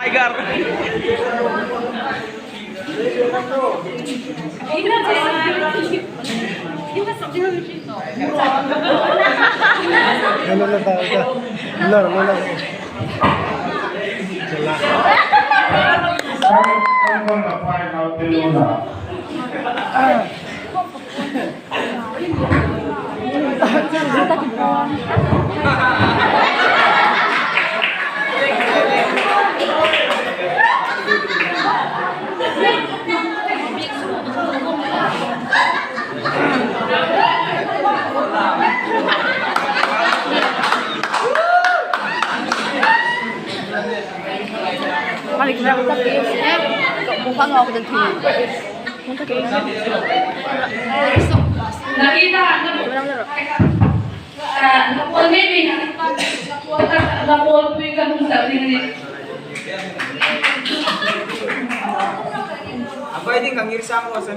Tiger. Ano na tao ka? Laro mo lang. Sala. I'm gonna find out the Luna. Balik na ako tapi mukha nga ako ng tingin. Nakita napol maybe napol tuwi ka mong sabi ni Pwede kang irsa mo sa